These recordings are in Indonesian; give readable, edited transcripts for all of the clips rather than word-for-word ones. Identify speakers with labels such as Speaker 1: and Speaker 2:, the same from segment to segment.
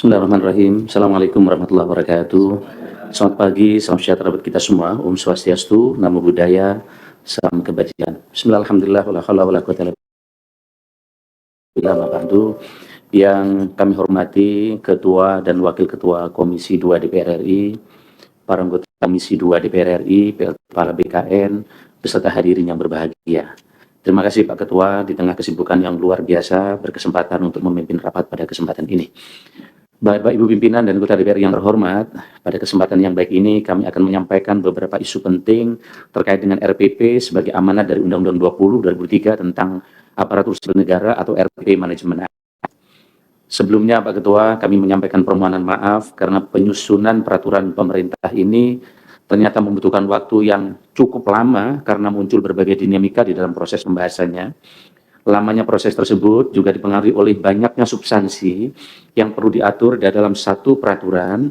Speaker 1: Bismillahirrahmanirrahim. Assalamualaikum warahmatullahi wabarakatuh. Selamat pagi, salam sejahtera buat kita semua. Om Swastiastu, Namo Buddhaya, salam kebajikan. Bismillahirrahmanirrahim. Wala haula wala quwata illa billah. Yang kami hormati Ketua dan Wakil Ketua Komisi 2 DPR RI, para anggota Komisi 2 DPR RI, Kepala BKN, beserta hadirin yang berbahagia. Terima kasih Pak Ketua, di tengah kesibukan yang luar biasa berkesempatan untuk memimpin rapat pada kesempatan ini. Bapak Ibu pimpinan dan anggota DPR yang terhormat, pada kesempatan yang baik ini kami akan menyampaikan beberapa isu penting terkait dengan RPP sebagai amanat dari Undang-Undang 20 2003 tentang aparatur sipil negara atau RPP manajemen. Sebelumnya Pak Ketua, kami menyampaikan permohonan maaf karena penyusunan peraturan pemerintah ini ternyata membutuhkan waktu yang cukup lama karena muncul berbagai dinamika di dalam proses pembahasannya. Lamanya proses tersebut juga dipengaruhi oleh banyaknya substansi yang perlu diatur dalam satu peraturan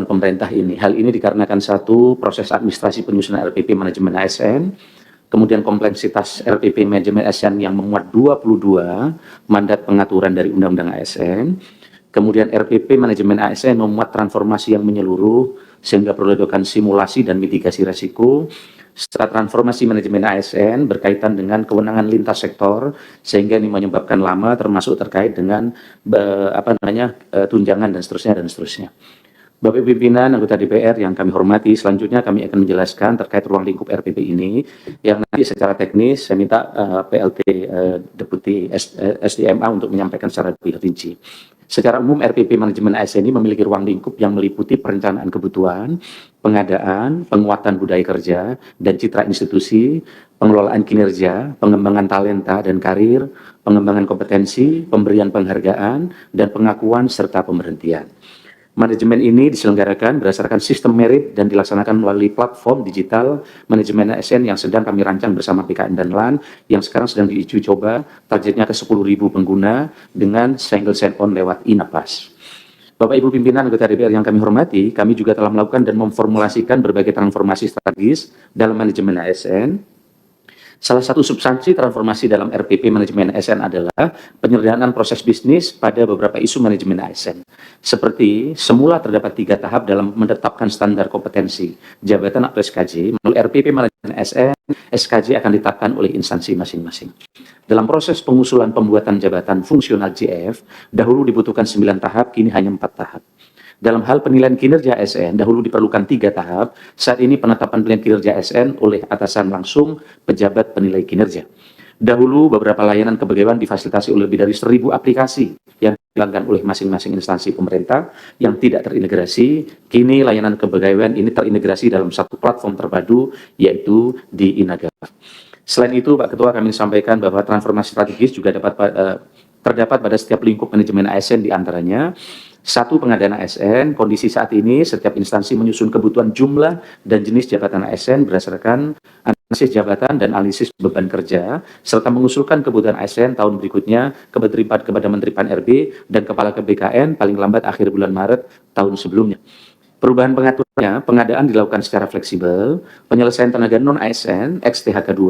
Speaker 1: pemerintah ini. Hal ini dikarenakan satu, proses administrasi penyusunan RPP manajemen ASN, kemudian kompleksitas RPP manajemen ASN yang memuat 22 mandat pengaturan dari Undang-Undang ASN, kemudian RPP manajemen ASN memuat transformasi yang menyeluruh sehingga perlu dilakukan simulasi dan mitigasi risiko. Setelah transformasi manajemen ASN berkaitan dengan kewenangan lintas sektor sehingga ini menyebabkan lama termasuk terkait dengan tunjangan dan seterusnya. Bapak Ibu pimpinan anggota DPR yang kami hormati, selanjutnya kami akan menjelaskan terkait ruang lingkup RPP ini yang nanti secara teknis saya minta PLT Deputi SDMA untuk menyampaikan secara lebih rinci. Secara umum RPP manajemen ASN ini memiliki ruang lingkup yang meliputi perencanaan kebutuhan, pengadaan, penguatan budaya kerja dan citra institusi, pengelolaan kinerja, pengembangan talenta dan karir, pengembangan kompetensi, pemberian penghargaan, dan pengakuan serta pemberhentian. Manajemen ini diselenggarakan berdasarkan sistem merit dan dilaksanakan melalui platform digital manajemen ASN yang sedang kami rancang bersama BKN dan LAN yang sekarang sedang diuji coba, targetnya ke 10.000 pengguna dengan single sign-on lewat iNapas. Bapak Ibu pimpinan anggota DPR yang kami hormati, kami juga telah melakukan dan memformulasikan berbagai transformasi strategis dalam manajemen ASN. Salah satu substansi transformasi dalam RPP manajemen ASN adalah penyederhanaan proses bisnis pada beberapa isu manajemen ASN. Seperti semula terdapat 3 tahap dalam menetapkan standar kompetensi jabatan atau SKJ, melalui RPP manajemen ASN, SKJ akan ditetapkan oleh instansi masing-masing. Dalam proses pengusulan pembuatan jabatan fungsional JF, dahulu dibutuhkan 9 tahap, kini hanya 4 tahap. Dalam hal penilaian kinerja ASN, dahulu diperlukan 3 tahap, saat ini penetapan penilaian kinerja ASN oleh atasan langsung pejabat penilai kinerja. Dahulu beberapa layanan kepegawaian difasilitasi oleh lebih dari 1.000 aplikasi yang dilanggan oleh masing-masing instansi pemerintah yang tidak terintegrasi. Kini layanan kepegawaian ini terintegrasi dalam satu platform terpadu, yaitu di iNagarta. Selain itu, Pak Ketua, kami sampaikan bahwa transformasi strategis juga terdapat pada setiap lingkup manajemen ASN, diantaranya satu, pengadaan ASN. Kondisi saat ini setiap instansi menyusun kebutuhan jumlah dan jenis jabatan ASN berdasarkan analisis jabatan dan analisis beban kerja, serta mengusulkan kebutuhan ASN tahun berikutnya kepada Menteri Pan-RB dan Kepala KBKN paling lambat akhir bulan Maret tahun sebelumnya. Perubahan pengaturannya, pengadaan dilakukan secara fleksibel, penyelesaian tenaga non-ASN, ex-THK2,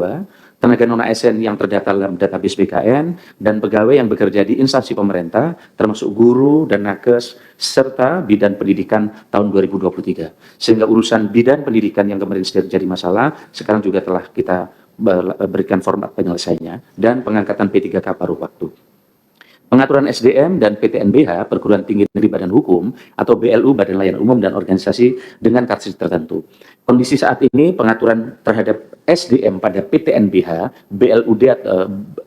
Speaker 1: tenaga non-ASN yang terdaftar dalam database BKN, dan pegawai yang bekerja di instansi pemerintah, termasuk guru dan nakes, serta bidan pendidikan tahun 2023. Sehingga urusan bidan pendidikan yang kemarin sudah jadi masalah, sekarang juga telah kita berikan format penyelesaiannya, dan pengangkatan P3K paruh waktu. Pengaturan SDM dan PTNBH, Perguruan Tinggi Negeri Badan Hukum, atau BLU, Badan Layanan Umum dan Organisasi dengan karakteristik tertentu. Kondisi saat ini, pengaturan terhadap SDM pada PTNBH,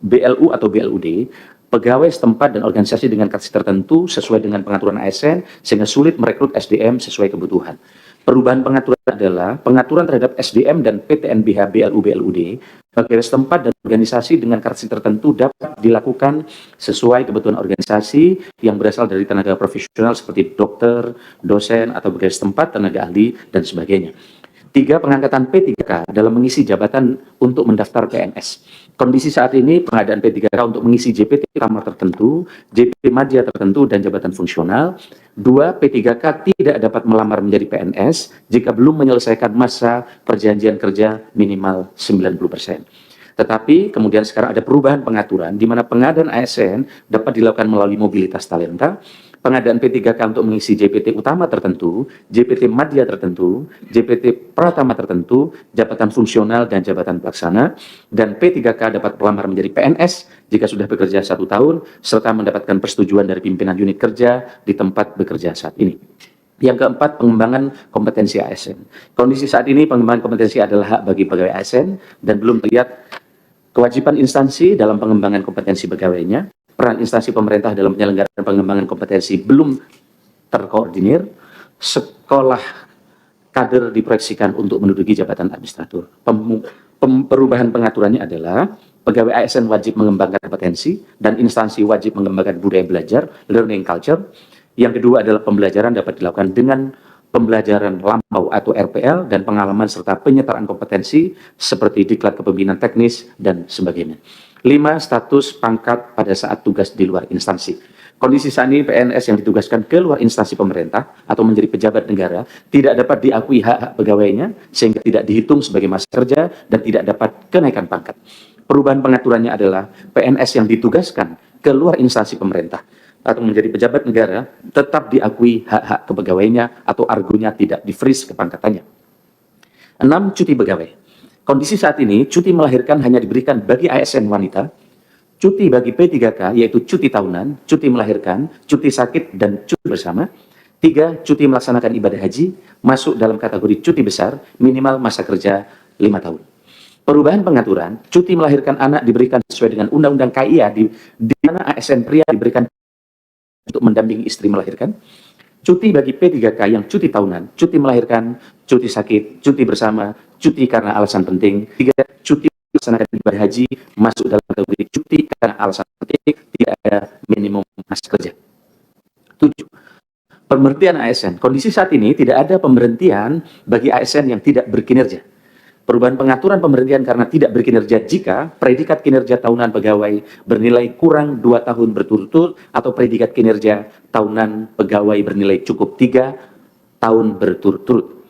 Speaker 1: BLU atau BLUD, pegawai setempat dan organisasi dengan karakteristik tertentu sesuai dengan pengaturan ASN, sehingga sulit merekrut SDM sesuai kebutuhan. Perubahan pengaturan adalah pengaturan terhadap SDM dan PTNBH, BLU, BLUD, pegawai setempat dan organisasi dengan karakteristik tertentu dapat dilakukan sesuai kebutuhan organisasi yang berasal dari tenaga profesional seperti dokter, dosen, atau pegawai setempat, tenaga ahli, dan sebagainya. 3, pengangkatan P3K dalam mengisi jabatan untuk mendaftar PNS. Kondisi saat ini pengadaan P3K untuk mengisi JPT kamar tertentu, JPT madya tertentu, dan jabatan fungsional. 2, P3K tidak dapat melamar menjadi PNS jika belum menyelesaikan masa perjanjian kerja minimal 90%. Tetapi kemudian sekarang ada perubahan pengaturan di mana pengadaan ASN dapat dilakukan melalui mobilitas talenta, pengadaan P3K untuk mengisi JPT utama tertentu, JPT madya tertentu, JPT pratama tertentu, jabatan fungsional dan jabatan pelaksana, dan P3K dapat pelamar menjadi PNS jika sudah bekerja 1 tahun, serta mendapatkan persetujuan dari pimpinan unit kerja di tempat bekerja saat ini. Yang keempat, pengembangan kompetensi ASN. Kondisi saat ini pengembangan kompetensi adalah hak bagi pegawai ASN dan belum terlihat kewajiban instansi dalam pengembangan kompetensi pegawainya. Peran instansi pemerintah dalam penyelenggaraan pengembangan kompetensi belum terkoordinir. Sekolah kader diproyeksikan untuk menduduki jabatan administrator. Perubahan pengaturannya adalah pegawai ASN wajib mengembangkan kompetensi dan instansi wajib mengembangkan budaya belajar, learning culture. Yang kedua adalah pembelajaran dapat dilakukan dengan pembelajaran lampau atau RPL dan pengalaman serta penyertaan kompetensi seperti diklat kepemimpinan teknis dan sebagainya. 5. Status pangkat pada saat tugas di luar instansi. Kondisi saat ini PNS yang ditugaskan ke luar instansi pemerintah atau menjadi pejabat negara tidak dapat diakui hak-hak pegawainya sehingga tidak dihitung sebagai masa kerja dan tidak dapat kenaikan pangkat. Perubahan pengaturannya adalah PNS yang ditugaskan ke luar instansi pemerintah atau menjadi pejabat negara tetap diakui hak-hak kepegawaiannya atau argunya tidak di-freeze kepangkatannya. 6. Cuti pegawai. Kondisi saat ini, cuti melahirkan hanya diberikan bagi ASN wanita, cuti bagi P3K yaitu cuti tahunan, cuti melahirkan, cuti sakit, dan cuti bersama. 3. Cuti melaksanakan ibadah haji, masuk dalam kategori cuti besar, minimal masa kerja 5 tahun. Perubahan pengaturan, cuti melahirkan anak diberikan sesuai dengan Undang-Undang KIA, di mana ASN pria diberikan untuk mendampingi istri melahirkan. Cuti bagi P3K yang cuti tahunan, cuti melahirkan, cuti sakit, cuti bersama, cuti karena alasan penting. 3. Cuti melaksanakan ibadah haji masuk dalam kategori cuti karena alasan penting, tidak ada minimum masa kerja. 7. Pemberhentian ASN. Kondisi saat ini tidak ada pemberhentian bagi ASN yang tidak berkinerja. Perubahan pengaturan pemberhentian karena tidak berkinerja jika predikat kinerja tahunan pegawai bernilai kurang 2 tahun berturut-turut atau predikat kinerja tahunan pegawai bernilai cukup 3 tahun berturut-turut.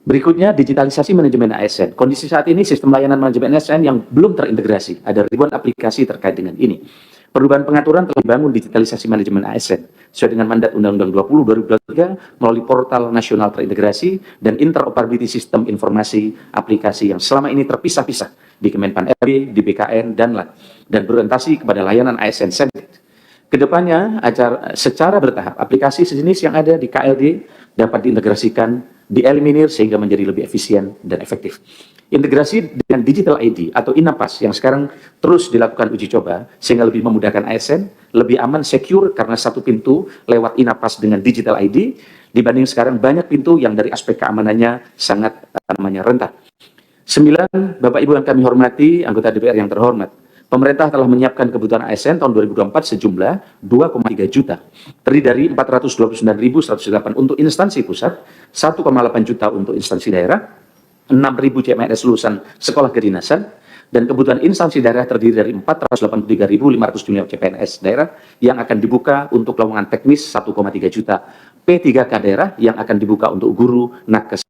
Speaker 1: Berikutnya, digitalisasi manajemen ASN. Kondisi saat ini sistem layanan manajemen ASN yang belum terintegrasi. Ada ribuan aplikasi terkait dengan ini. Perubahan pengaturan telah dibangun digitalisasi manajemen ASN sesuai dengan mandat Undang-Undang 20 2023 melalui portal nasional terintegrasi dan interoperability sistem informasi aplikasi yang selama ini terpisah-pisah di Kemenpan RB, di BKN, dan LAN, dan berorientasi kepada layanan ASN centric. Kedepannya, secara bertahap, aplikasi sejenis yang ada di KLD dapat diintegrasikan, dieliminir sehingga menjadi lebih efisien dan efektif. Integrasi dengan Digital ID atau INAPAS yang sekarang terus dilakukan uji coba sehingga lebih memudahkan ASN, lebih aman, secure karena satu pintu lewat INAPAS dengan Digital ID dibanding sekarang banyak pintu yang dari aspek keamanannya sangat rentan. 9. Bapak Ibu yang kami hormati, anggota DPR yang terhormat, pemerintah telah menyiapkan kebutuhan ASN tahun 2024 sejumlah 2,3 juta, terdiri dari 429.108 untuk instansi pusat, 1,8 juta untuk instansi daerah, 6.000 CPNS lulusan sekolah kedinasan, dan kebutuhan instansi daerah terdiri dari 483.500 CPNS daerah yang akan dibuka untuk lowongan teknis 1,3 juta, P3K daerah yang akan dibuka untuk guru, nakes.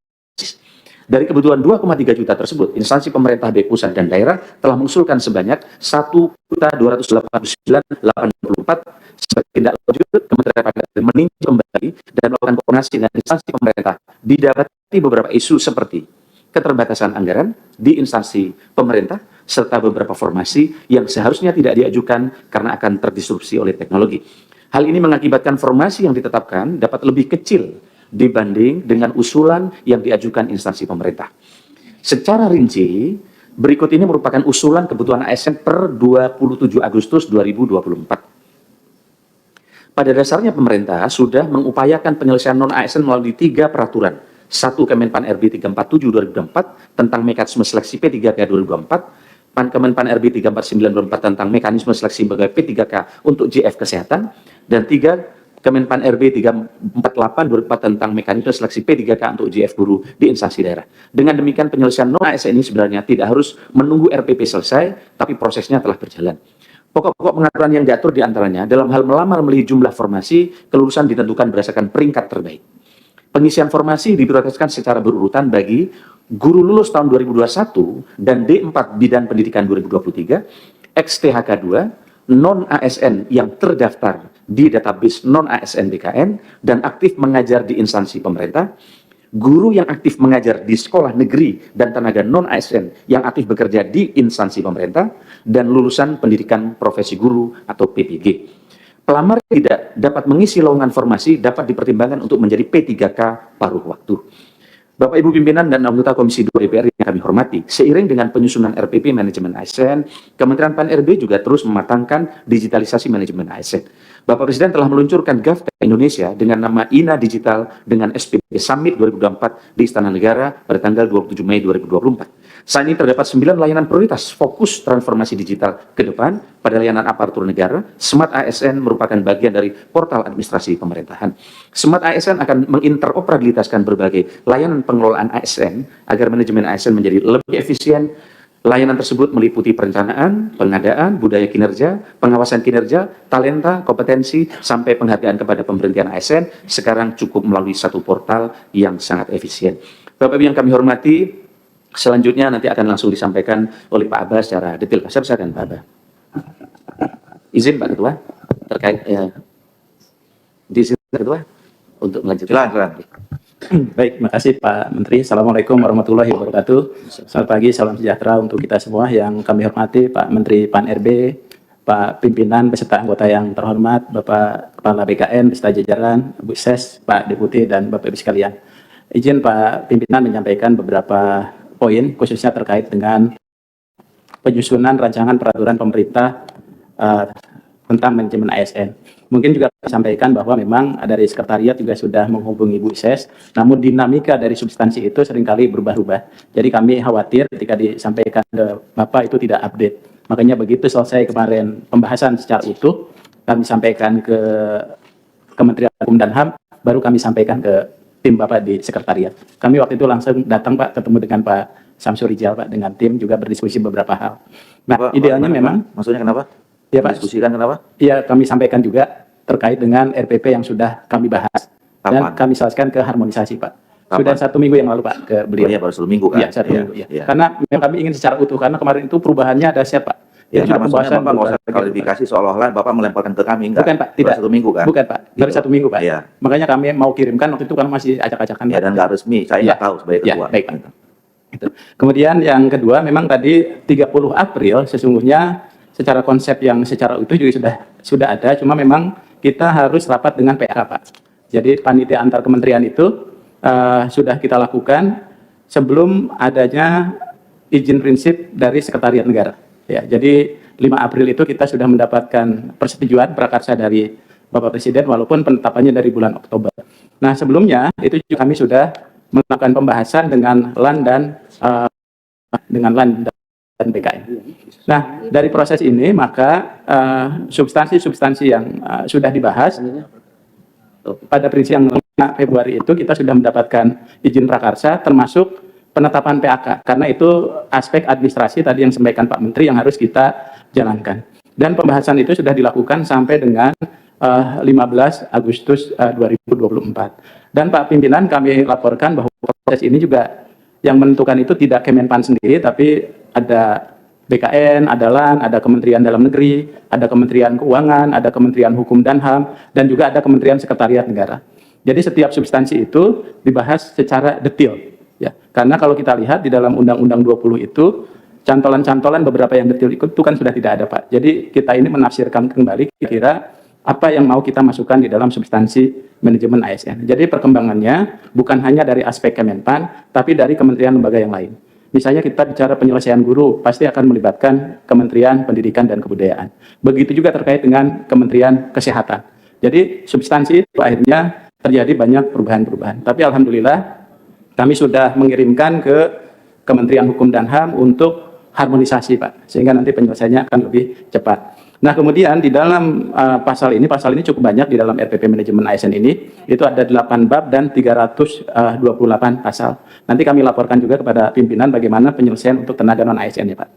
Speaker 1: Dari kebutuhan 2,3 juta tersebut, instansi pemerintah baik pusat dan daerah telah mengusulkan sebanyak 1.289.084 sebagai tindak lanjut Kementerian Pariwisata meninjau kembali dan melakukan koordinasi dengan instansi pemerintah didapati beberapa isu seperti keterbatasan anggaran di instansi pemerintah, serta beberapa formasi yang seharusnya tidak diajukan karena akan terdisrupsi oleh teknologi. Hal ini mengakibatkan formasi yang ditetapkan dapat lebih kecil dibanding dengan usulan yang diajukan instansi pemerintah. Secara rinci, berikut ini merupakan usulan kebutuhan ASN per 27 Agustus 2024. Pada dasarnya pemerintah sudah mengupayakan penyelesaian non-ASN melalui 3 peraturan. 1. Kemenpan RB 347 2024 tentang mekanisme seleksi P3K 2024, Kemenpan RB 349 2024 tentang mekanisme seleksi pegawai P3K untuk JF Kesehatan, dan 3. Kemenpan RB 348 2024 tentang mekanisme seleksi P3K untuk JF Guru di instansi daerah. Dengan demikian penyelesaian non-ASN ini sebenarnya tidak harus menunggu RPP selesai, tapi prosesnya telah berjalan. Pokok-pokok pengaturan yang diatur diantaranya dalam hal melamar melihat jumlah formasi, kelulusan ditentukan berdasarkan peringkat terbaik. Pengisian formasi diprioritaskan secara berurutan bagi guru lulus tahun 2021 dan D4 Bidan Pendidikan 2023, ex-THK 2, non-ASN yang terdaftar di database non-ASN BKN dan aktif mengajar di instansi pemerintah, guru yang aktif mengajar di sekolah negeri dan tenaga non-ASN yang aktif bekerja di instansi pemerintah, dan lulusan pendidikan profesi guru atau PPG. Pelamar tidak dapat mengisi lowongan formasi dapat dipertimbangkan untuk menjadi P3K paruh waktu. Bapak Ibu pimpinan dan anggota Komisi 2 DPR yang kami hormati, seiring dengan penyusunan RPP manajemen ASN, Kementerian PAN-RB juga terus mematangkan digitalisasi manajemen ASN. Bapak Presiden telah meluncurkan GovTech Indonesia dengan nama INA Digital dengan SPB Summit 2024 di Istana Negara pada tanggal 27 Mei 2024. Saat ini terdapat 9 layanan prioritas fokus transformasi digital ke depan pada layanan aparatur negara. Smart ASN merupakan bagian dari portal administrasi pemerintahan. Smart ASN akan menginteroperabilitaskan berbagai layanan pengelolaan ASN agar manajemen ASN menjadi lebih efisien. Layanan tersebut meliputi perencanaan, pengadaan, budaya kinerja, pengawasan kinerja, talenta, kompetensi, sampai penghargaan kepada pemberhentian ASN sekarang cukup melalui satu portal yang sangat efisien. Bapak Ibu yang kami hormati, selanjutnya nanti akan langsung disampaikan oleh Pak Abbas secara detail. Saya persilakan Pak Abbas. Izin Pak Ketua terkait diizinkan Pak Ketua untuk melanjutkan. Silakan.
Speaker 2: Baik, terima kasih Pak Menteri. Assalamualaikum warahmatullahi wabarakatuh. Selamat pagi, salam sejahtera untuk kita semua yang kami hormati, Pak Menteri PAN-RB, Pak Pimpinan beserta anggota yang terhormat, Bapak Kepala BKN beserta jajaran, Bu Ses, Pak Deputi, dan Bapak Ibu sekalian. Izin Pak Pimpinan menyampaikan beberapa poin khususnya terkait dengan penyusunan rancangan peraturan pemerintah tentang manajemen ASN. Mungkin juga sampaikan bahwa memang dari sekretariat juga sudah menghubungi Bu Ses, namun dinamika dari substansi itu seringkali berubah-ubah. Jadi kami khawatir ketika disampaikan ke Bapak itu tidak update. Makanya begitu selesai kemarin pembahasan secara utuh, kami sampaikan ke Kementerian Hukum dan HAM, baru kami sampaikan ke tim Bapak di sekretariat. Kami waktu itu langsung datang Pak, ketemu dengan Pak Samsur Rijal Pak, dengan tim juga berdiskusi beberapa hal. Nah, idealnya memang...
Speaker 1: Maksudnya kenapa?
Speaker 2: Ya Pak,
Speaker 1: diskusikan kenapa?
Speaker 2: Iya, kami sampaikan juga terkait dengan RPP yang sudah kami bahas. Dan kami jelaskan ke harmonisasi Pak. Sudah 1 minggu yang lalu Pak ke beliau.
Speaker 1: Oh, iya, baru 1 minggu kan?
Speaker 2: Iya, 1 minggu. Ya. Karena kami ingin secara utuh, karena kemarin itu perubahannya ada siapa?
Speaker 1: Ya, maksudnya Bapak nggak usah klarifikasi seolah-olah Bapak melemparkan ke kami, enggak?
Speaker 2: Bukan Pak, tidak.
Speaker 1: Baru 1 minggu kan?
Speaker 2: Bukan Pak, baru 1 minggu Pak.
Speaker 1: Iya.
Speaker 2: Makanya kami mau kirimkan, waktu itu kan masih acak-acakan.
Speaker 1: Ya, dan nggak resmi, saya nggak tahu sebagai ketua.
Speaker 2: Ya, baik Pak. Gitu. Kemudian yang kedua, memang tadi 30 April sesungguhnya secara konsep yang secara utuh juga sudah ada, cuma memang kita harus rapat dengan PK Pak. Jadi panitia antar kementerian itu sudah kita lakukan sebelum adanya izin prinsip dari Sekretariat Negara. Ya, jadi 5 April itu kita sudah mendapatkan persetujuan prakarsa dari Bapak Presiden walaupun penetapannya dari bulan Oktober. Nah sebelumnya itu juga kami sudah melakukan pembahasan dengan LAN dan BKN. Nah, dari proses ini maka substansi-substansi yang sudah dibahas pada prinsip yang 5 Februari itu kita sudah mendapatkan izin prakarsa termasuk penetapan PAK karena itu aspek administrasi tadi yang disampaikan Pak Menteri yang harus kita jalankan. Dan pembahasan itu sudah dilakukan sampai dengan 15 Agustus 2024. Dan Pak Pimpinan kami laporkan bahwa proses ini juga yang menentukan itu tidak Kemenpan sendiri, tapi ada BKN, ada LAN, ada Kementerian Dalam Negeri, ada Kementerian Keuangan, ada Kementerian Hukum dan HAM, dan juga ada Kementerian Sekretariat Negara. Jadi setiap substansi itu dibahas secara detail. Ya, karena kalau kita lihat di dalam Undang-Undang 20 itu, cantolan-cantolan beberapa yang detail itu kan sudah tidak ada Pak. Jadi kita ini menafsirkan kembali kira-kira apa yang mau kita masukkan di dalam substansi manajemen ASN. Jadi perkembangannya bukan hanya dari aspek Kemenpan, tapi dari kementerian lembaga yang lain. Misalnya kita bicara penyelesaian guru, pasti akan melibatkan Kementerian Pendidikan dan Kebudayaan. Begitu juga terkait dengan Kementerian Kesehatan. Jadi substansi itu akhirnya terjadi banyak perubahan-perubahan. Tapi alhamdulillah kami sudah mengirimkan ke Kementerian Hukum dan HAM untuk harmonisasi Pak, sehingga nanti penyelesaiannya akan lebih cepat. Nah kemudian di dalam pasal ini cukup banyak di dalam RPP manajemen ASN ini, itu ada 8 bab dan 328 pasal. Nanti kami laporkan juga kepada pimpinan bagaimana penyelesaian untuk tenaga non-ASN ya Pak.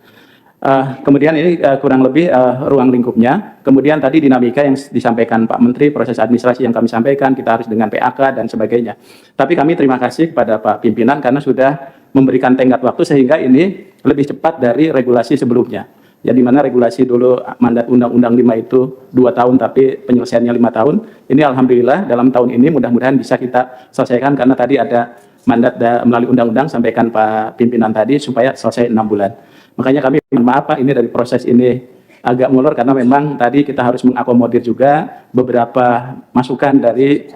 Speaker 2: Kemudian ini kurang lebih ruang lingkupnya. Kemudian tadi dinamika yang disampaikan Pak Menteri, proses administrasi yang kami sampaikan, kita harus dengan PAK dan sebagainya. Tapi kami terima kasih kepada Pak Pimpinan karena sudah memberikan tenggat waktu sehingga ini lebih cepat dari regulasi sebelumnya. Ya, di mana regulasi dulu mandat Undang-Undang 5 itu 2 tahun tapi penyelesaiannya 5 tahun. Ini alhamdulillah dalam tahun ini mudah-mudahan bisa kita selesaikan karena tadi ada mandat melalui undang-undang sampaikan Pak pimpinan tadi supaya selesai 6 bulan. Makanya kami maaf Pak, ini dari proses ini agak molor karena memang tadi kita harus mengakomodir juga beberapa masukan dari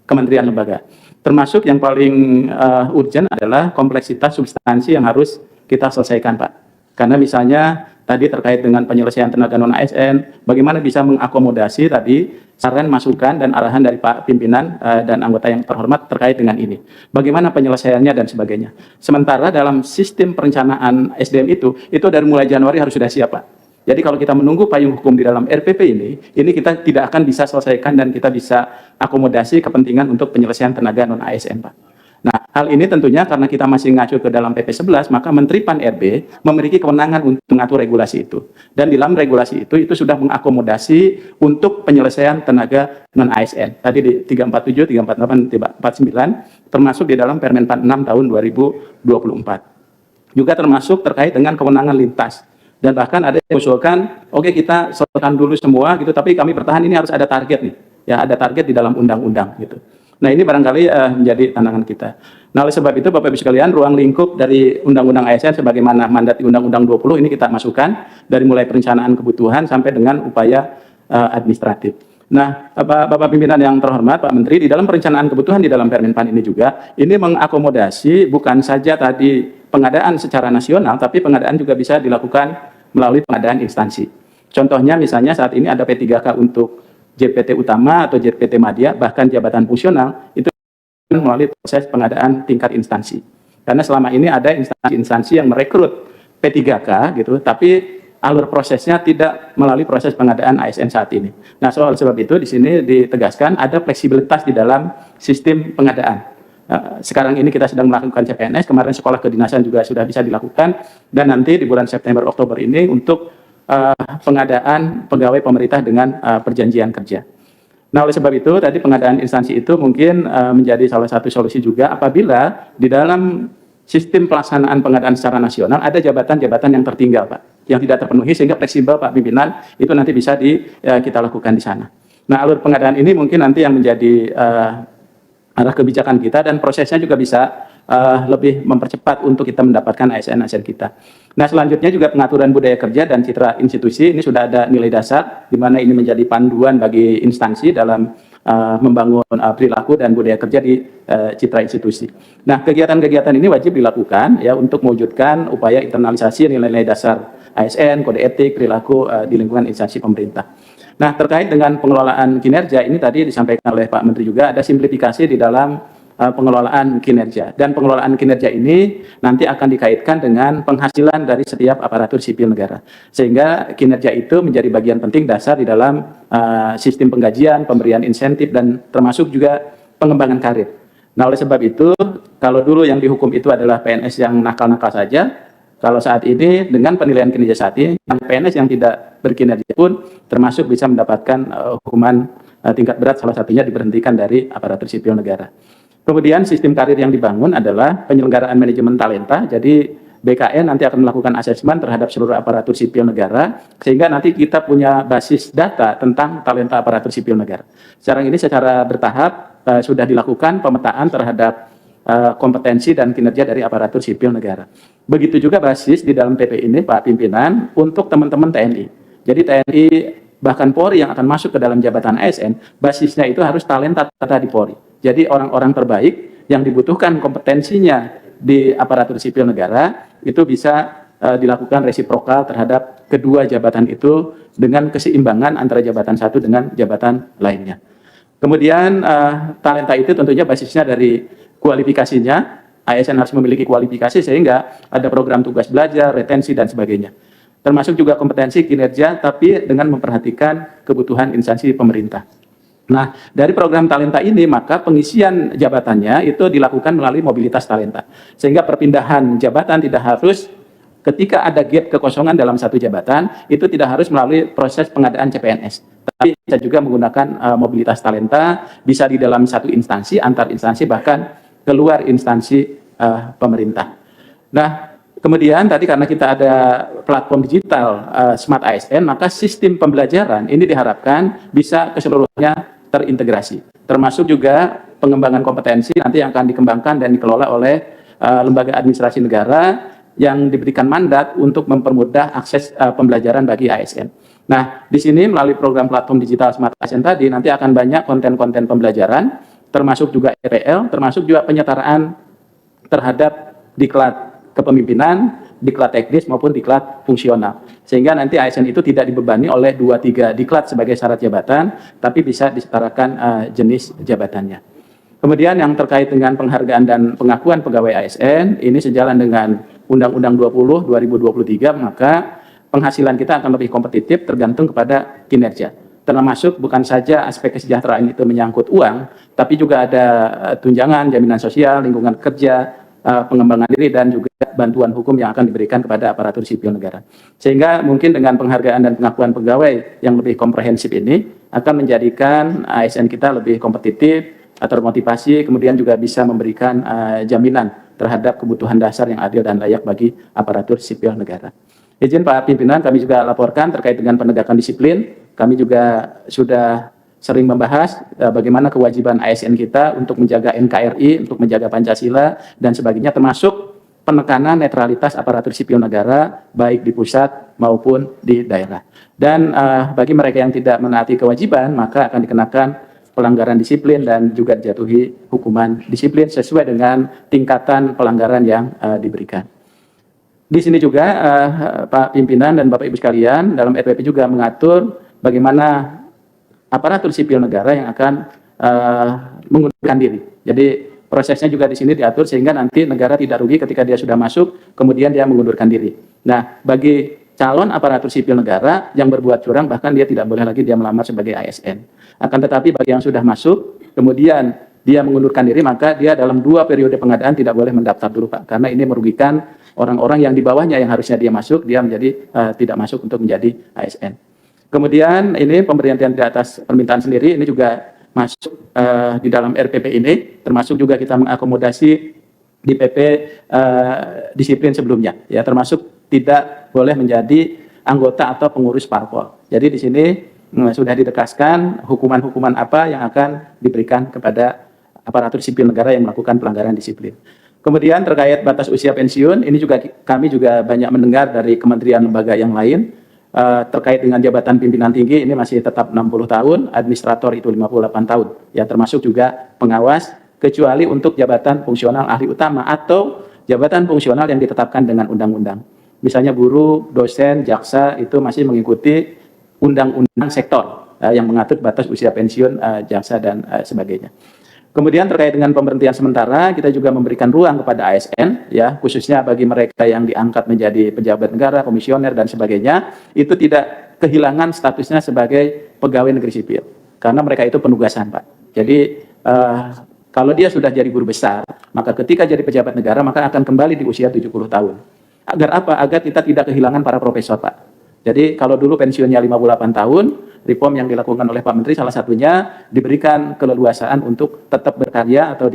Speaker 2: kementerian lembaga. Termasuk yang paling urgent adalah kompleksitas substansi yang harus kita selesaikan Pak. Karena misalnya tadi terkait dengan penyelesaian tenaga non-ASN, bagaimana bisa mengakomodasi tadi saran, masukan, dan arahan dari Pak Pimpinan dan anggota yang terhormat terkait dengan ini. Bagaimana penyelesaiannya dan sebagainya. Sementara dalam sistem perencanaan SDM itu dari mulai Januari harus sudah siap Pak. Jadi kalau kita menunggu payung hukum di dalam RPP ini kita tidak akan bisa selesaikan dan kita bisa akomodasi kepentingan untuk penyelesaian tenaga non-ASN Pak. Nah, hal ini tentunya karena kita masih ngacu ke dalam PP 11, maka Menteri Pan-RB memiliki kewenangan untuk mengatur regulasi itu. Dan di dalam regulasi itu sudah mengakomodasi untuk penyelesaian tenaga non-ASN. Tadi di 347, 348, 349, termasuk di dalam Permen 46 tahun 2024. Juga termasuk terkait dengan kewenangan lintas. Dan bahkan ada yang mengusulkan, oke kita selesaikan dulu semua gitu, tapi kami bertahan ini harus ada target nih. Ya, ada target di dalam undang-undang gitu. Nah, ini barangkali menjadi tantangan kita. Nah, oleh sebab itu Bapak Ibu sekalian, ruang lingkup dari Undang-Undang ASN sebagaimana mandat di Undang-Undang 20 ini kita masukkan dari mulai perencanaan kebutuhan sampai dengan upaya administratif. Nah, Bapak Pimpinan yang terhormat, Pak Menteri, di dalam perencanaan kebutuhan di dalam Permen Pan ini juga, ini mengakomodasi bukan saja tadi pengadaan secara nasional, tapi pengadaan juga bisa dilakukan melalui pengadaan instansi. Contohnya misalnya saat ini ada P3K untuk JPT utama atau JPT Madya, bahkan jabatan fungsional, itu melalui proses pengadaan tingkat instansi. Karena selama ini ada instansi-instansi yang merekrut P3K gitu, tapi alur prosesnya tidak melalui proses pengadaan ASN saat ini. Nah, soal sebab itu di sini ditegaskan ada fleksibilitas di dalam sistem pengadaan. Sekarang ini kita sedang melakukan CPNS, kemarin sekolah kedinasan juga sudah bisa dilakukan, dan nanti di bulan September-Oktober ini untuk pengadaan pegawai pemerintah dengan perjanjian kerja. Nah, oleh sebab itu tadi pengadaan instansi itu mungkin menjadi salah satu solusi juga apabila di dalam sistem pelaksanaan pengadaan secara nasional ada jabatan-jabatan yang tertinggal Pak, yang tidak terpenuhi sehingga fleksibel Pak Pimpinan itu nanti bisa kita lakukan di sana. Nah, alur pengadaan ini mungkin nanti yang menjadi arah kebijakan kita dan prosesnya juga bisa lebih mempercepat untuk kita mendapatkan ASN-ASN kita. Nah, selanjutnya juga pengaturan budaya kerja dan citra institusi, ini sudah ada nilai dasar, di mana ini menjadi panduan bagi instansi dalam membangun perilaku dan budaya kerja di citra institusi. Nah, kegiatan-kegiatan ini wajib dilakukan ya untuk mewujudkan upaya internalisasi nilai-nilai dasar ASN, kode etik, perilaku di lingkungan instansi pemerintah. Nah, terkait dengan pengelolaan kinerja, ini tadi disampaikan oleh Pak Menteri juga, ada simplifikasi di dalam pengelolaan kinerja. Dan pengelolaan kinerja ini nanti akan dikaitkan dengan penghasilan dari setiap aparatur sipil negara. Sehingga kinerja itu menjadi bagian penting dasar di dalam sistem penggajian, pemberian insentif, dan termasuk juga pengembangan karir. Nah, oleh sebab itu, kalau dulu yang dihukum itu adalah PNS yang nakal-nakal saja, kalau saat ini dengan penilaian kinerja saat ini, yang PNS yang tidak berkinerja pun termasuk bisa mendapatkan hukuman tingkat berat, salah satunya diberhentikan dari aparatur sipil negara. Kemudian sistem karir yang dibangun adalah penyelenggaraan manajemen talenta. Jadi BKN nanti akan melakukan asesmen terhadap seluruh aparatur sipil negara, sehingga nanti kita punya basis data tentang talenta aparatur sipil negara. Sekarang ini secara bertahap sudah dilakukan pemetaan terhadap kompetensi dan kinerja dari aparatur sipil negara. Begitu juga basis di dalam PP ini, Pak Pimpinan, untuk teman-teman TNI. Jadi TNI bahkan Polri yang akan masuk ke dalam jabatan ASN, basisnya itu harus talenta di Polri. Jadi orang-orang terbaik yang dibutuhkan kompetensinya di aparatur sipil negara itu bisa dilakukan resiprokal terhadap kedua jabatan itu dengan keseimbangan antara jabatan satu dengan jabatan lainnya. Kemudian talenta itu tentunya basisnya dari kualifikasinya, ASN harus memiliki kualifikasi sehingga ada program tugas belajar, retensi, dan sebagainya. Termasuk juga kompetensi kinerja, tapi dengan memperhatikan kebutuhan instansi pemerintah. Nah, dari program talenta ini, maka pengisian jabatannya itu dilakukan melalui mobilitas talenta. Sehingga perpindahan jabatan tidak harus ketika ada gap kekosongan dalam satu jabatan, itu tidak harus melalui proses pengadaan CPNS. Tapi bisa juga menggunakan mobilitas talenta, bisa di dalam satu instansi, antar instansi, bahkan keluar instansi pemerintah. Nah, kemudian tadi karena kita ada platform digital Smart ASN, maka sistem pembelajaran ini diharapkan bisa keseluruhannya terintegrasi. Termasuk juga pengembangan kompetensi nanti yang akan dikembangkan dan dikelola oleh lembaga administrasi negara yang diberikan mandat untuk mempermudah akses pembelajaran bagi ASN. Nah, di sini melalui program platform digital Smart ASN tadi nanti akan banyak konten-konten pembelajaran, termasuk juga EPL, termasuk juga penyetaraan terhadap diklat kepemimpinan, diklat teknis maupun diklat fungsional. Sehingga nanti ASN itu tidak dibebani oleh 2-3 diklat sebagai syarat jabatan, tapi bisa disetarakan jenis jabatannya. Kemudian yang terkait dengan penghargaan dan pengakuan pegawai ASN, ini sejalan dengan Undang-Undang 20 2023, maka penghasilan kita akan lebih kompetitif tergantung kepada kinerja. Termasuk bukan saja aspek kesejahteraan itu menyangkut uang, tapi juga ada tunjangan, jaminan sosial, lingkungan kerja, pengembangan diri, dan juga bantuan hukum yang akan diberikan kepada aparatur sipil negara. Sehingga mungkin dengan penghargaan dan pengakuan pegawai yang lebih komprehensif ini akan menjadikan ASN kita lebih kompetitif, termotivasi, kemudian juga bisa memberikan jaminan terhadap kebutuhan dasar yang adil dan layak bagi aparatur sipil negara. Izin Pak Pimpinan, kami juga laporkan terkait dengan penegakan disiplin. Kami juga sudah sering membahas bagaimana kewajiban ASN kita untuk menjaga NKRI, untuk menjaga Pancasila, dan sebagainya, termasuk penekanan netralitas aparatur sipil negara, baik di pusat maupun di daerah. Dan bagi mereka yang tidak menaati kewajiban, maka akan dikenakan pelanggaran disiplin dan juga dijatuhi hukuman disiplin sesuai dengan tingkatan pelanggaran yang diberikan. Di sini juga Pak Pimpinan dan Bapak Ibu sekalian, dalam RPP juga mengatur bagaimana aparatur sipil negara yang akan mengundurkan diri. Jadi prosesnya juga di sini diatur sehingga nanti negara tidak rugi ketika dia sudah masuk, kemudian dia mengundurkan diri. Nah, bagi calon aparatur sipil negara yang berbuat curang, bahkan dia tidak boleh lagi dia melamar sebagai ASN. Akan tetapi bagi yang sudah masuk, kemudian dia mengundurkan diri, maka dia dalam 2 periode pengadaan tidak boleh mendaftar dulu, Pak, karena ini merugikan orang-orang yang di bawahnya yang harusnya dia masuk, dia menjadi tidak masuk untuk menjadi ASN. Kemudian ini pemberian di atas permintaan sendiri, ini juga masuk di dalam RPP ini, termasuk juga kita mengakomodasi di PP disiplin sebelumnya, ya, termasuk tidak boleh menjadi anggota atau pengurus parpol. Jadi di sini sudah ditegaskan hukuman-hukuman apa yang akan diberikan kepada aparatur sipil negara yang melakukan pelanggaran disiplin. Kemudian terkait batas usia pensiun, ini juga kami juga banyak mendengar dari kementerian lembaga yang lain terkait dengan jabatan pimpinan tinggi ini masih tetap 60 tahun, administrator itu 58 tahun, ya, termasuk juga pengawas, kecuali untuk jabatan fungsional ahli utama atau jabatan fungsional yang ditetapkan dengan undang-undang. Misalnya guru, dosen, jaksa itu masih mengikuti undang-undang sektor yang mengatur batas usia pensiun jaksa dan sebagainya. Kemudian terkait dengan pemberhentian sementara, kita juga memberikan ruang kepada ASN, ya, khususnya bagi mereka yang diangkat menjadi pejabat negara, komisioner, dan sebagainya, itu tidak kehilangan statusnya sebagai pegawai negeri sipil, karena mereka itu penugasan, Pak. Jadi, kalau dia sudah jadi guru besar, maka ketika jadi pejabat negara, maka akan kembali di usia 70 tahun. Agar apa? Agar kita tidak kehilangan para profesor, Pak. Jadi, kalau dulu pensiunnya 58 tahun, reform yang dilakukan oleh Pak Menteri salah satunya diberikan keleluasaan untuk tetap berkarya atau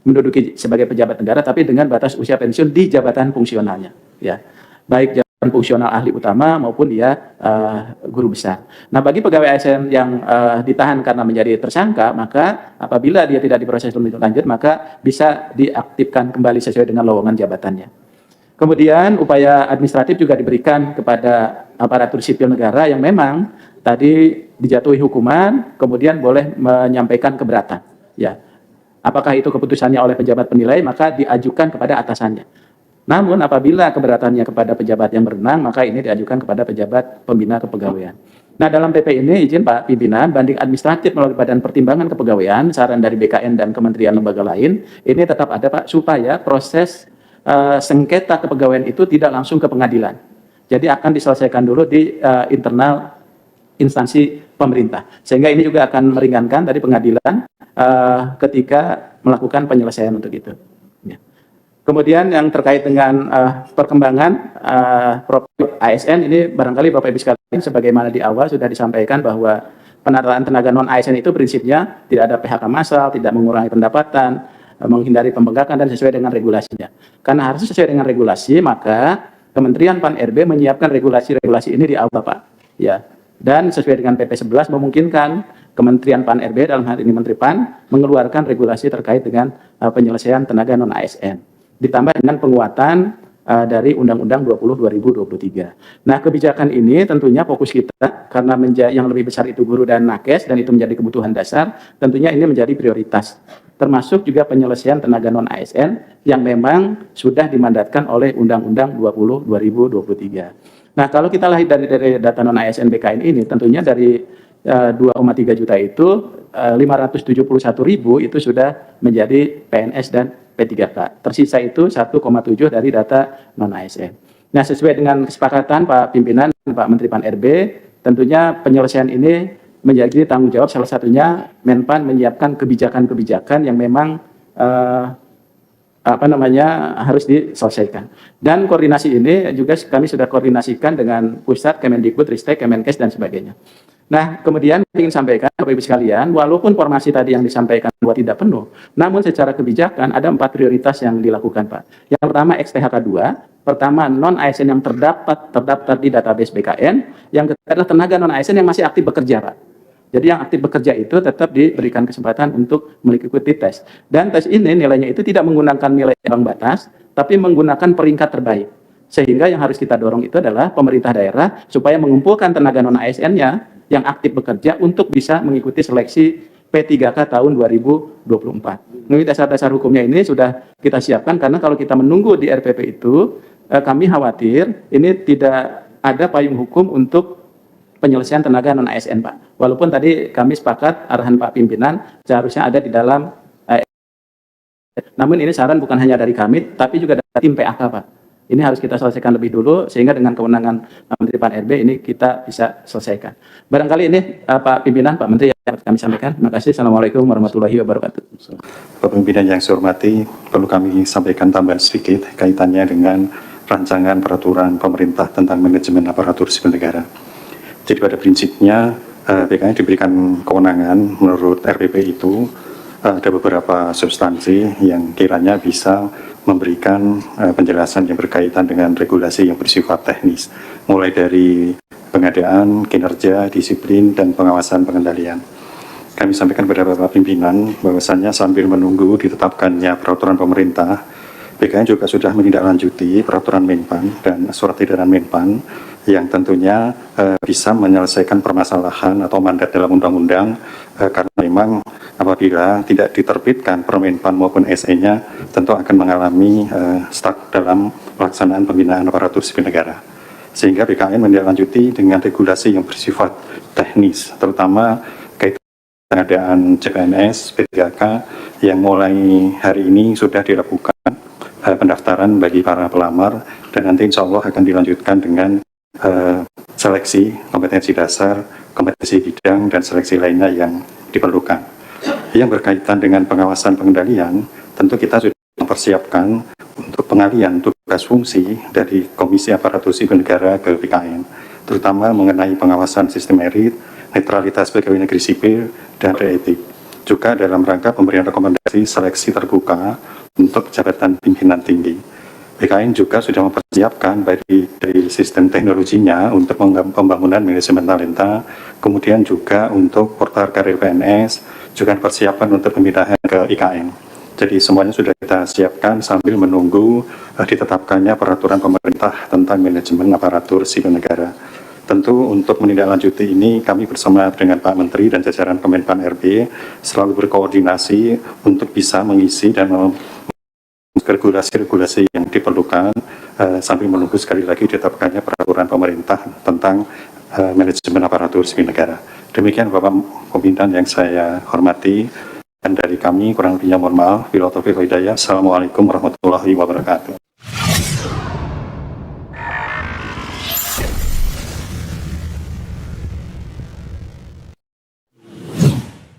Speaker 2: menduduki sebagai pejabat negara, tapi dengan batas usia pensiun di jabatan fungsionalnya, ya, baik jabatan fungsional ahli utama maupun dia guru besar. Nah, bagi pegawai ASN yang ditahan karena menjadi tersangka, maka apabila dia tidak diproses lebih lanjut, maka bisa diaktifkan kembali sesuai dengan lowongan jabatannya. Kemudian upaya administratif juga diberikan kepada aparatur sipil negara yang memang tadi dijatuhi hukuman, kemudian boleh menyampaikan keberatan. Ya, apakah itu keputusannya oleh pejabat penilai, maka diajukan kepada atasannya. Namun apabila keberatannya kepada pejabat yang berwenang, maka ini diajukan kepada pejabat pembina kepegawaian. Nah, dalam PP ini, izin Pak Pimpinan, banding administratif melalui Badan Pertimbangan Kepegawaian, saran dari BKN dan kementerian lembaga lain, ini tetap ada, Pak, supaya proses sengketa kepegawaian itu tidak langsung ke pengadilan. Jadi akan diselesaikan dulu di internal instansi pemerintah. Sehingga ini juga akan meringankan dari pengadilan ketika melakukan penyelesaian untuk itu. Ya. Kemudian yang terkait dengan perkembangan profil ASN, ini barangkali Bapak Ibu sekalian, sebagaimana di awal sudah disampaikan bahwa penataan tenaga non-ASN itu prinsipnya tidak ada PHK massal, tidak mengurangi pendapatan, menghindari pembengkakan dan sesuai dengan regulasinya. Karena harus sesuai dengan regulasi, maka Kementerian Pan-RB menyiapkan regulasi-regulasi ini di awal, Pak. Ya. Dan sesuai dengan PP 11 memungkinkan Kementerian Pan-RB dalam hal ini Menteri PAN mengeluarkan regulasi terkait dengan penyelesaian tenaga non-ASN. Ditambah dengan penguatan dari Undang-Undang 20/2023. Nah, kebijakan ini tentunya fokus kita karena yang lebih besar itu guru dan nakes dan itu menjadi kebutuhan dasar, tentunya ini menjadi prioritas. Termasuk juga penyelesaian tenaga non-ASN yang memang sudah dimandatkan oleh Undang-Undang 20/2023. Nah, kalau kita lihat dari data non-ASN BKN ini, tentunya dari 2,3 juta itu 571.000 itu sudah menjadi PNS dan P3K. Tersisa itu 1,7 dari data non-ASN. Nah, sesuai dengan kesepakatan Pak Pimpinan dan Pak Menteri Pan-RB, tentunya penyelesaian ini menjadi tanggung jawab salah satunya Menpan menyiapkan kebijakan-kebijakan yang memang harus diselesaikan. Dan koordinasi ini juga kami sudah koordinasikan dengan Pusat, Kemendikbud, Ristek, Kemenkes, dan sebagainya. Nah, kemudian ingin sampaikan Bapak Ibu sekalian, walaupun formasi tadi yang disampaikan bahwa tidak penuh, namun secara kebijakan ada 4 prioritas yang dilakukan, Pak. Yang pertama XTHK 2, pertama non-ASN yang terdaftar di database BKN, yang ketiga adalah tenaga non-ASN yang masih aktif bekerja, Pak. Jadi yang aktif bekerja itu tetap diberikan kesempatan untuk mengikuti tes. Dan tes ini nilainya itu tidak menggunakan nilai ambang batas, tapi menggunakan peringkat terbaik. Sehingga yang harus kita dorong itu adalah pemerintah daerah supaya mengumpulkan tenaga non-ASN-nya yang aktif bekerja untuk bisa mengikuti seleksi P3K tahun 2024. Ini dasar-dasar hukumnya ini sudah kita siapkan karena kalau kita menunggu di RPP itu, kami khawatir ini tidak ada payung hukum untuk penyelesaian tenaga non-ASN, Pak. Walaupun tadi kami sepakat arahan Pak Pimpinan seharusnya ada di dalam namun ini saran bukan hanya dari kami, tapi juga dari tim PAK, Pak. Ini harus kita selesaikan lebih dulu, sehingga dengan kewenangan Menteri Pan-RB ini kita bisa selesaikan. Barangkali ini Pak Pimpinan, Pak Menteri yang kami sampaikan. Terima kasih. Assalamualaikum warahmatullahi wabarakatuh.
Speaker 3: Pak Pimpinan yang saya hormati, perlu kami sampaikan tambahan sedikit kaitannya dengan rancangan peraturan pemerintah tentang manajemen aparatur sipil negara. Jadi pada prinsipnya BKN diberikan kewenangan menurut RPP itu ada beberapa substansi yang kiranya bisa memberikan penjelasan yang berkaitan dengan regulasi yang bersifat teknis, mulai dari pengadaan, kinerja, disiplin, dan pengawasan pengendalian. Kami sampaikan kepada Bapak Pimpinan bahwasannya sambil menunggu ditetapkannya peraturan pemerintah, BKN juga sudah menindaklanjuti peraturan Menpan dan surat edaran Menpan yang tentunya bisa menyelesaikan permasalahan atau mandat dalam undang-undang karena memang apabila tidak diterbitkan Permenpan maupun SE-nya tentu akan mengalami stuck dalam pelaksanaan pembinaan aparatur sipil negara. Sehingga BKN menindaklanjuti dengan regulasi yang bersifat teknis, terutama kaitan pengadaan CPNS, P3K yang mulai hari ini sudah dilakukan pendaftaran bagi para pelamar dan nanti insya Allah akan dilanjutkan dengan seleksi kompetensi dasar, kompetensi bidang, dan seleksi lainnya yang diperlukan. Yang berkaitan dengan pengawasan pengendalian, tentu kita sudah mempersiapkan untuk pengalian tugas fungsi dari Komisi Aparatur Sipil Negara ke BKN, terutama mengenai pengawasan sistem merit, netralitas pegawai negeri sipil, dan etik. Juga dalam rangka pemberian rekomendasi seleksi terbuka untuk jabatan pimpinan tinggi. BKN juga sudah mempersiapkan dari sistem teknologinya untuk pembangunan manajemen talenta, kemudian juga untuk portal karir PNS, juga persiapan untuk pemindahan ke IKN. Jadi semuanya sudah kita siapkan sambil menunggu ditetapkannya peraturan pemerintah tentang manajemen aparatur sipil negara. Tentu untuk menindaklanjuti ini kami bersama dengan Pak Menteri dan jajaran Kemenpan RB selalu berkoordinasi untuk bisa mengisi dan regulasi-regulasi yang diperlukan sambil menunggu sekali lagi ditetapkannya peraturan pemerintah tentang manajemen aparatur sipil negara. Demikian Bapak Pimpinan yang saya hormati, dan dari kami kurang lebihnya mohon maaf. Wabillahi taufiq wal hidayah. Assalamualaikum warahmatullahi wabarakatuh.